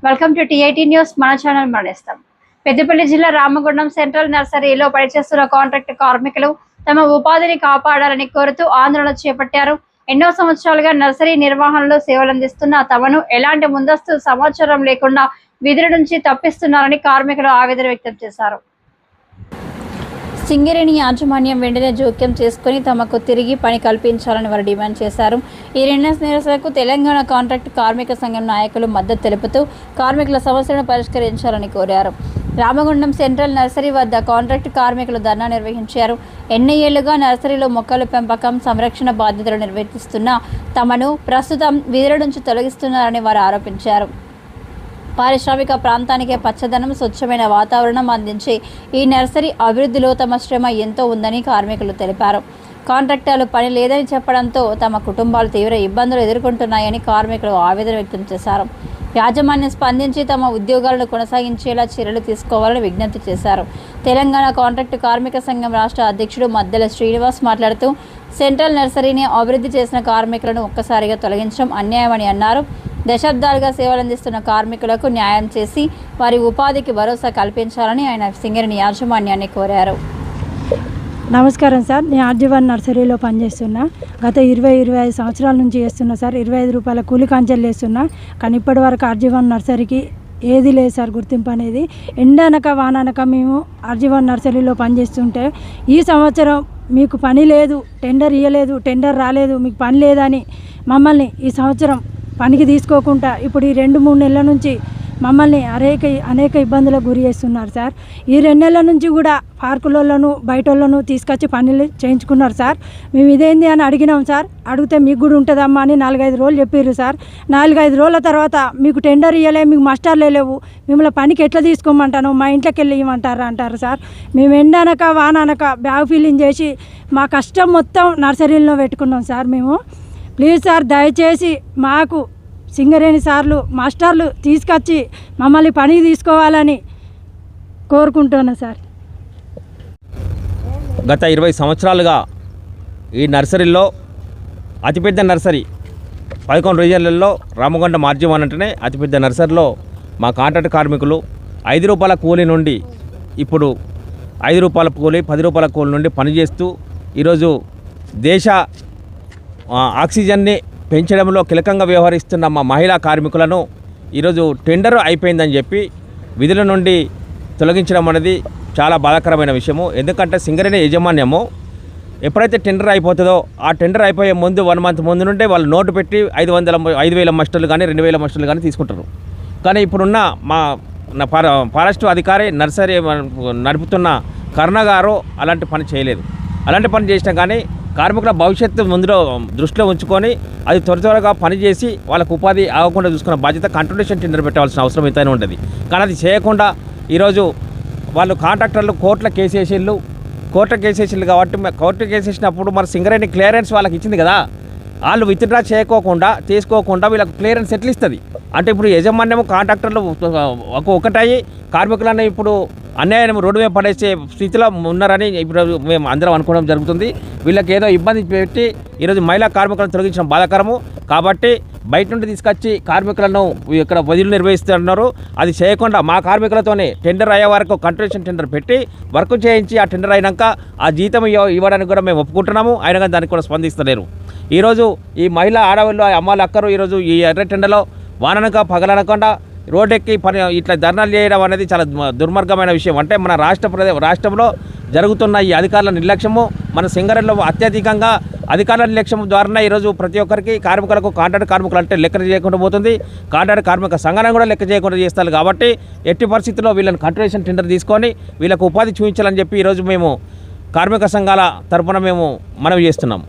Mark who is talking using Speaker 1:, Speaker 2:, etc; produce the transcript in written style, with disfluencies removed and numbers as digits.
Speaker 1: Welcome to TIT news. మన channel మరణిస్తాం. Peddapalli జిల్లా Ramagundam central నర్సరీలో పనిచేస్తున్న కాంట్రాక్ట్ కార్మికులు తమ ఉపాధిని కాపాడాలని కోరుతూ ఆందోళన చేపట్టారు. ఎన్నో సంవత్సరాలుగా నర్సరీ నిర్వహణలో సేవలందిస్తున్న తమను ఎలాంటి ముందస్తు సమాచారం లేకుండా విధుల నుంచి తప్పిస్తున్నారని కార్మికులు ఆవేదన వ్యక్తం చేశారు. సింగరేణి యాజమాన్యం వెంటనే జోక్యం చేసుకుని తమకు తిరిగి పని కల్పించాలని వారు డిమాండ్ చేశారు. ఈ నిరసనకు తెలంగాణ కాంట్రాక్ట్ కార్మిక సంఘం నాయకులు మద్దతు తెలుపుతూ కార్మికుల సమస్యలను పరిష్కరించాలని కోరారు. రామగుండం సెంట్రల్ నర్సరీ వద్ద కాంట్రాక్ట్ కార్మికులు ధర్నా నిర్వహించారు. ఎన్ని ఏళ్లుగా నర్సరీలో మొక్కల పెంపకం, సంరక్షణ బాధ్యతలు నిర్వర్తిస్తున్న తమను ప్రస్తుతం విధుల నుంచి తొలగిస్తున్నారని వారు ఆరోపించారు. పారిశ్రామిక ప్రాంతానికే పచ్చదనం, స్వచ్ఛమైన వాతావరణం అందించి ఈ నర్సరీ అభివృద్ధిలో తమ శ్రమ ఎంతో ఉందని కార్మికులు తెలిపారు. కాంట్రాక్టర్లు పని లేదని చెప్పడంతో తమ కుటుంబాలు తీవ్ర ఇబ్బందులు ఎదుర్కొంటున్నాయని కార్మికులు ఆవేదన వ్యక్తం చేశారు. యాజమాన్యం స్పందించి తమ ఉద్యోగాలను కొనసాగించేలా చర్యలు తీసుకోవాలని విజ్ఞప్తి చేశారు. తెలంగాణ కాంట్రాక్టు కార్మిక సంఘం రాష్ట్ర అధ్యక్షుడు మద్దెల శ్రీనివాస్ మాట్లాడుతూ సెంట్రల్ నర్సరీని అభివృద్ధి చేసిన కార్మికులను ఒక్కసారిగా తొలగించడం అన్యాయమని అన్నారు. దశాబ్దాలుగా సేవలందిస్తున్న కార్మికులకు న్యాయం చేసి వారి ఉపాధికి భరోసా కల్పించాలని ఆయన సింగరేణి యాజమాన్యాన్ని కోరారు.
Speaker 2: నమస్కారం సార్, నేను ఆర్జీవన్ నర్సరీలో పనిచేస్తున్నా. గత 25 సంవత్సరాల నుంచి చేస్తున్నా సార్. 25 రూపాయల కూలి కాంచెలు చేస్తున్నా. కానీ ఇప్పటి వరకు ఆర్జీవన్ నర్సరీకి ఏది లేదు సార్ గుర్తింపు అనేది. ఎండనక వాననక మేము ఆర్జీవన్ నర్సరీలో పనిచేస్తుంటే ఈ సంవత్సరం మీకు పని లేదు, టెండర్ ఇవ్వలేదు, టెండర్ రాలేదు, మీకు పని లేదని మమ్మల్ని ఈ సంవత్సరం పనికి తీసుకోకుండా ఇప్పుడు ఈ 2-3 నెలల నుంచి మమ్మల్ని అనేక ఇబ్బందులకు గురి చేస్తున్నారు సార్. ఈ 2 నెలల నుంచి కూడా పార్కులను బయటోళ్ళను తీసుకొచ్చి పనులు చేయించుకున్నారు సార్. మేము ఇదేంది అని అడిగినాం సార్. అడిగితే మీకు కూడా ఉంటుందమ్మా అని 4-5 రోజులు చెప్పారు సార్. 4-5 రోజుల తర్వాత మీకు టెండర్ ఇవ్వలే, మీకు మాస్టర్లు లేవు, మిమ్మల్ని పనికి ఎట్లా తీసుకోమంటాను, మా ఇంట్లోకి వెళ్ళి ఇవ్వమంటారా అంటారు సార్. మేము ఎండనక వాననక బ్యాగ్ ఫిల్లింగ్ చేసి మా కష్టం మొత్తం నర్సరీలో పెట్టుకున్నాం సార్. మేము ప్లీజ్ సార్, దయచేసి మాకు సింగరేణి సార్లు మాస్టర్లు తీసుకొచ్చి మమ్మల్ని పనికి తీసుకోవాలని కోరుకుంటున్నా సార్.
Speaker 3: గత 20 సంవత్సరాలుగా ఈ నర్సరీలో అతిపెద్ద నర్సరీ 11 రీజన్లలో రామగుండం ఆర్జీవన్ అంటేనే అతిపెద్ద నర్సరీలో మా కాంట్రాక్ట్ కార్మికులు 5 రూపాయల కూలీ నుండి ఇప్పుడు 5 రూపాయల కూలీ, 10 రూపాయల కూలీ నుండి పనిచేస్తూ ఈరోజు దేశ ఆక్సిజన్ని పెంచడంలో కీలకంగా వ్యవహరిస్తున్న మా మహిళా కార్మికులను ఈరోజు టెండర్ అయిపోయిందని చెప్పి విధుల నుండి తొలగించడం అనేది చాలా బాధాకరమైన విషయము. ఎందుకంటే సింగరేణి యాజమాన్యము ఎప్పుడైతే టెండర్ అయిపోతుందో ఆ టెండర్ అయిపోయే ముందు 1 మంత్ ముందు నుండే వాళ్ళు నోటు పెట్టి 5,000 మస్టర్లు కానీ 2,000 మస్టర్లు కానీ తీసుకుంటారు. కానీ ఇప్పుడున్న మా ఫారెస్ట్ అధికారి నర్సరీ నడుపుతున్న కరుణ గారు అలాంటి పని చేయలేదు. అలాంటి పని చేసినా కానీ కార్మికుల భవిష్యత్తు ముందులో దృష్టిలో ఉంచుకొని అది త్వరగా పనిచేసి వాళ్ళకు ఉపాధి ఆగకుండా చూసుకున్న బాధ్యత కంటిన్యూషన్ టెండర్ పెట్టాల్సిన అవసరం ఎంతైనా ఉంటుంది. కానీ అది చేయకుండా ఈరోజు వాళ్ళు కాంట్రాక్టర్లు కోర్టులో కేసేసిళ్ళు కాబట్టి కోర్టు కేసేసినప్పుడు మరి సింగరేణి క్లియరెన్స్ వాళ్ళకి ఇచ్చింది కదా, వాళ్ళు విత్డ్రా తీసుకోకుండా వీళ్ళకి క్లియరెన్స్ ఎట్లా ఇస్తుంది అంటే ఇప్పుడు యజమాన్యము కాంట్రాక్టర్లు ఒకటయ్యి కార్మికులన్నీ ఇప్పుడు అన్యాయం రోడ్డు మీద పడేసే స్థితిలో ఉన్నారని ఇప్పుడు మేము అందరం అనుకోవడం జరుగుతుంది. వీళ్ళకి ఏదో ఇబ్బంది పెట్టి ఈరోజు మహిళా కార్మికులను తొలగించడం బాధాకరము. కాబట్టి బయట నుండి తీసుకొచ్చి కార్మికులను ఇక్కడ విధులు నిర్వహిస్తున్నారు. అది చేయకుండా మా కార్మికులతోనే టెండర్ అయ్యే వరకు కంటిన్యూషన్ టెండర్ పెట్టి వర్క్ చేయించి ఆ టెండర్ అయినాక ఆ జీతం ఇవ్వడానికి కూడా మేము ఒప్పుకుంటున్నాము. అయినా కానీ దానికి కూడా స్పందిస్తలేరు. ఈరోజు ఈ మహిళా ఆడవాళ్ళు అమ్మాయిలు అక్కరు ఈరోజు ఈ ఎర్ర టెండర్లో వాననక పగలనకుండా రోడ్డెక్కి పని ఇట్లా ధర్నాలు చేయడం అనేది చాలా దుర్మార్గమైన విషయం. అంటే మన రాష్ట్రంలో జరుగుతున్న ఈ అధికారుల నిర్లక్ష్యము, మన సింగరేణిలో అత్యధికంగా అధికారుల నిర్లక్ష్యం ద్వారానే ఈరోజు ప్రతి ఒక్కరికి కార్మికులకు కాంట్రాక్ట్ కార్మికులు అంటే లెక్క చేయకుండా పోతుంది. కాంట్రాక్ట్ కార్మిక సంఘాన్ని కూడా లెక్క చేయకుండా చేస్తారు. కాబట్టి ఎట్టి పరిస్థితుల్లో వీళ్ళని కంటిన్యూషన్ టెండర్ తీసుకొని వీళ్ళకు ఉపాధి చూపించాలని చెప్పి ఈరోజు మేము కార్మిక సంఘాల తరఫున మేము మనవి చేస్తున్నాము.